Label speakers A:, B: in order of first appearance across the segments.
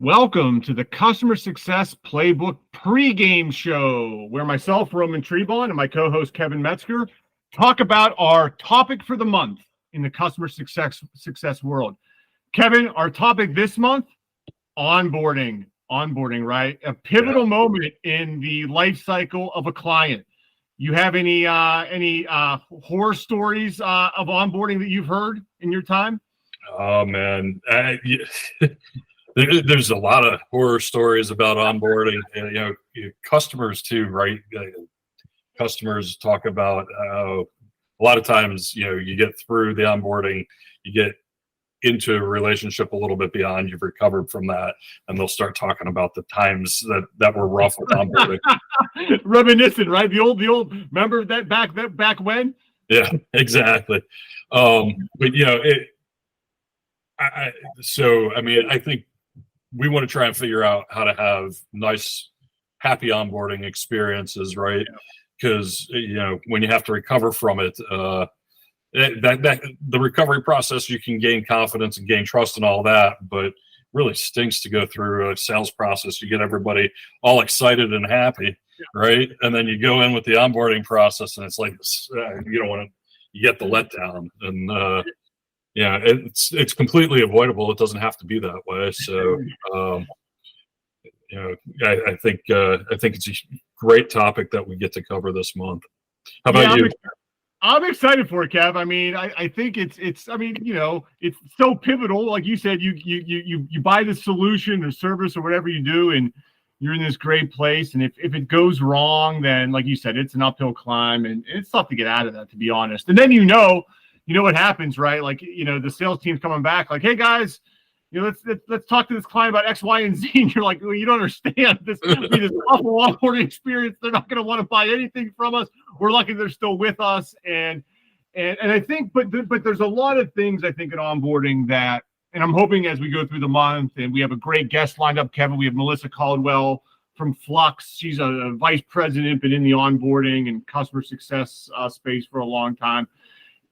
A: Welcome to the Customer Success Playbook Pregame Show, where myself, Trebon, and my co-host Kevin Metzger talk about our topic for the month in the customer success world. Kevin, our topic this month, onboarding. Onboarding, right? A pivotal moment in the life cycle of a client. You have any horror stories of onboarding that you've heard in your time?
B: Oh man, there's a lot of horror stories about onboarding. Customers too, right? Customers talk about a lot of times, you get through the onboarding, you get into a relationship a little bit beyond, you've recovered from that, and they'll start talking about the times that were rough with onboarding.
A: Reminiscent, right? The old. Remember that back when?
B: Yeah, exactly. I think we want to try and figure out how to have nice, happy onboarding experiences, right? Because when you have to recover from it, that the recovery process, you can gain confidence and gain trust and all that, but really stinks to go through a sales process. You get everybody all excited and happy, right? And then you go in with the onboarding process, and it's like you don't want to. You get the letdown, and it's completely avoidable. It doesn't have to be that way. So, I think it's a great topic that we get to cover this month. How about you?
A: I'm excited for it, Kev. I mean, I think it's so pivotal. Like you said, you buy the solution, the service, or whatever you do, and you're in this great place. And if it goes wrong, then like you said, it's an uphill climb, and it's tough to get out of that, to be honest. And then you know what happens, right? Like the sales team's coming back, like, hey guys, let's talk to this client about X, Y, and Z. And you're like, well, you don't understand. This is this awful onboarding experience. They're not going to want to buy anything from us. We're lucky they're still with us. And I think, but there's a lot of things I think in onboarding that, and I'm hoping as we go through the month, and we have a great guest lined up, Kevin. We have Melissa Caldwell from Flux. She's a vice president, been in the onboarding and customer success space for a long time.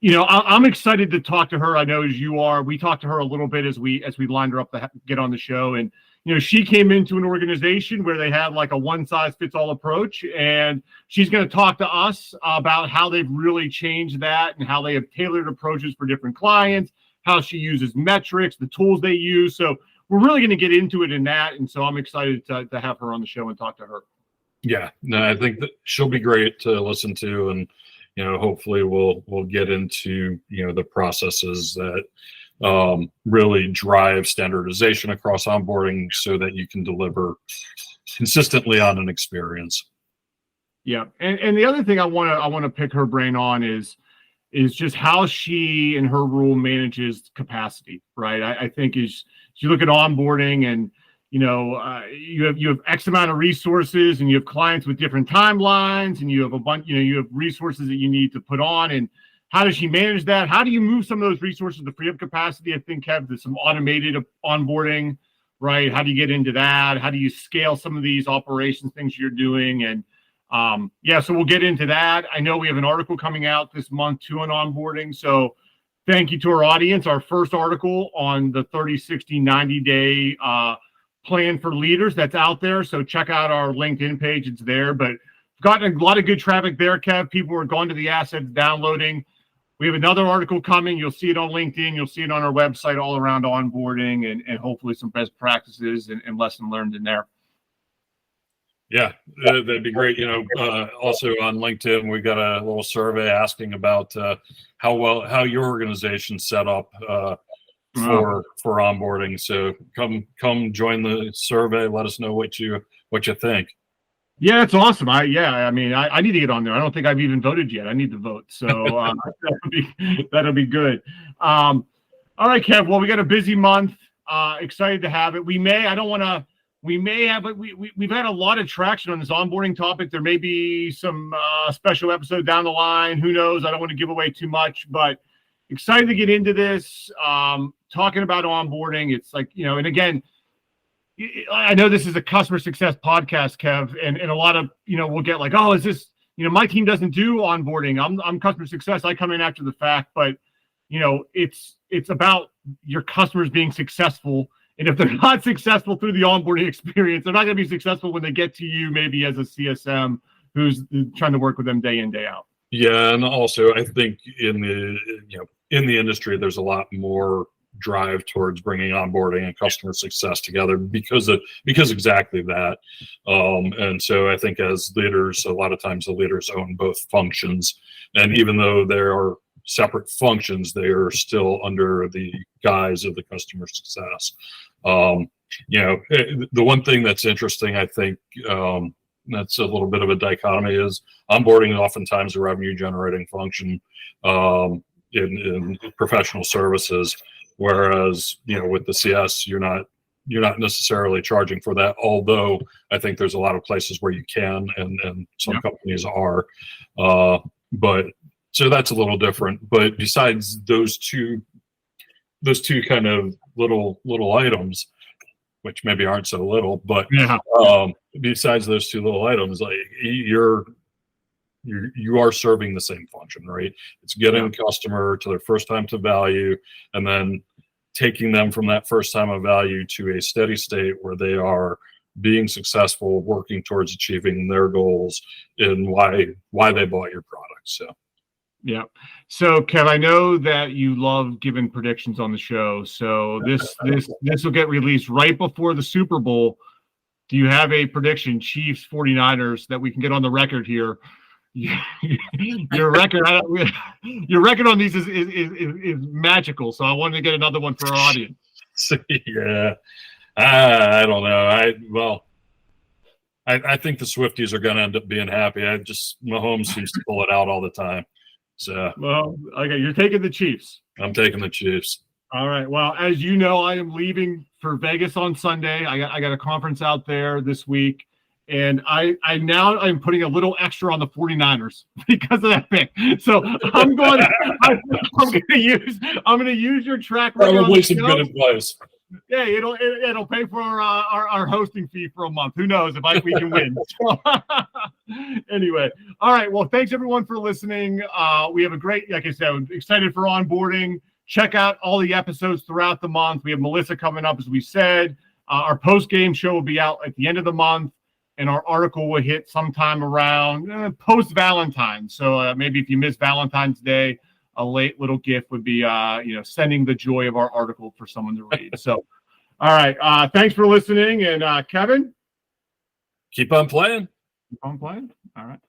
A: I'm excited to talk to her. I know as you are. We talked to her a little bit as we lined her up to get on the show. And, she came into an organization where they had like a one-size-fits-all approach. And she's going to talk to us about how they've really changed that and how they have tailored approaches for different clients, how she uses metrics, the tools they use. So we're really going to get into it in that. And so I'm excited to have her on the show and talk to her. Yeah,
B: no, I think that she'll be great to listen to. And hopefully we'll get into, the processes that really drive standardization across onboarding so that you can deliver consistently on an experience.
A: Yeah. And the other thing I want to pick her brain on is just how she and her role manages capacity, right? I think as you look at onboarding and, you have X amount of resources, and you have clients with different timelines, and you have a bunch, you have resources that you need to put on. And how does she manage that? How do you move some of those resources to free up capacity? I think, Kev, there's some automated onboarding, right? How do you get into that? How do you scale some of these operations things you're doing? And so we'll get into that. I know we have an article coming out this month too on onboarding. So thank you to our audience. Our first article on the 30, 60, 90-day plan for leaders that's out there. So check out our LinkedIn page. It's there, but we've gotten a lot of good traffic there, Kev. People are going to the assets, downloading. We have another article coming. You'll see it on LinkedIn. You'll see it on our website all around onboarding and hopefully some best practices and lesson learned in there.
B: Yeah, that'd be great. Also on LinkedIn, we got a little survey asking about how your organization's set up for onboarding. So come join the survey. Let us know what you think.
A: Yeah, it's awesome. I need to get on there. I don't think I've even voted yet. I need to vote. So that'll be good. All right, Kev. Well, we got a busy month. Excited to have it. We've had a lot of traction on this onboarding topic. There may be some special episode down the line. Who knows? I don't want to give away too much, but excited to get into this. Talking about onboarding. It's like, and again, I know this is a customer success podcast, Kev, and a lot of, we'll get like, oh, is this, my team doesn't do onboarding. I'm customer success. I come in after the fact, but it's about your customers being successful And if they're not successful through the onboarding experience, they're not going to be successful when they get to you, maybe as a CSM who's trying to work with them day in, day out.
B: Yeah, and also I think in the industry, there's a lot more drive towards bringing onboarding and customer success together because exactly that. And so I think as leaders, a lot of times the leaders own both functions, and even though there are separate functions, they are still under the guise of the customer success. The one thing that's interesting, I think, that's a little bit of a dichotomy, is onboarding is oftentimes a revenue generating function in professional services, whereas with the CS you're not necessarily charging for that, although I think there's a lot of places where you can, and some companies are, but so that's a little different. But besides those two kind of little items, which maybe aren't so little, but besides those two little items, like you are serving the same function, right? It's getting a customer to their first time to value, and then taking them from that first time of value to a steady state where they are being successful, working towards achieving their goals, and why they bought your product.
A: So Kev, I know that you love giving predictions on the show. So this will get released right before the Super Bowl. Do you have a prediction, Chiefs 49ers, that we can get on the record here? Your record on these is magical. So I wanted to get another one for our audience.
B: Yeah, I don't know. I think the Swifties are going to end up being happy. Mahomes seems to pull it out all the time. So,
A: okay, you're taking the Chiefs.
B: I'm taking the Chiefs.
A: All right. Well, as you know, I am leaving for Vegas on Sunday. I got a conference out there this week, and I'm putting a little extra on the 49ers because of that pick. So I'm going to use your track record.
B: Probably some good advice.
A: Yeah, it'll pay for our hosting fee for a month. Who knows if we can win. Anyway, all right. Well, thanks everyone for listening. We have a great, like I said, I'm excited for onboarding. Check out all the episodes throughout the month. We have Melissa coming up, as we said. Our post-game show will be out at the end of the month, and our article will hit sometime around post-Valentine's. So maybe if you miss Valentine's Day, a late little gift would be, sending the joy of our article for someone to read. So, all right. Thanks for listening. And Kevin?
B: Keep on playing.
A: Keep on playing. All right.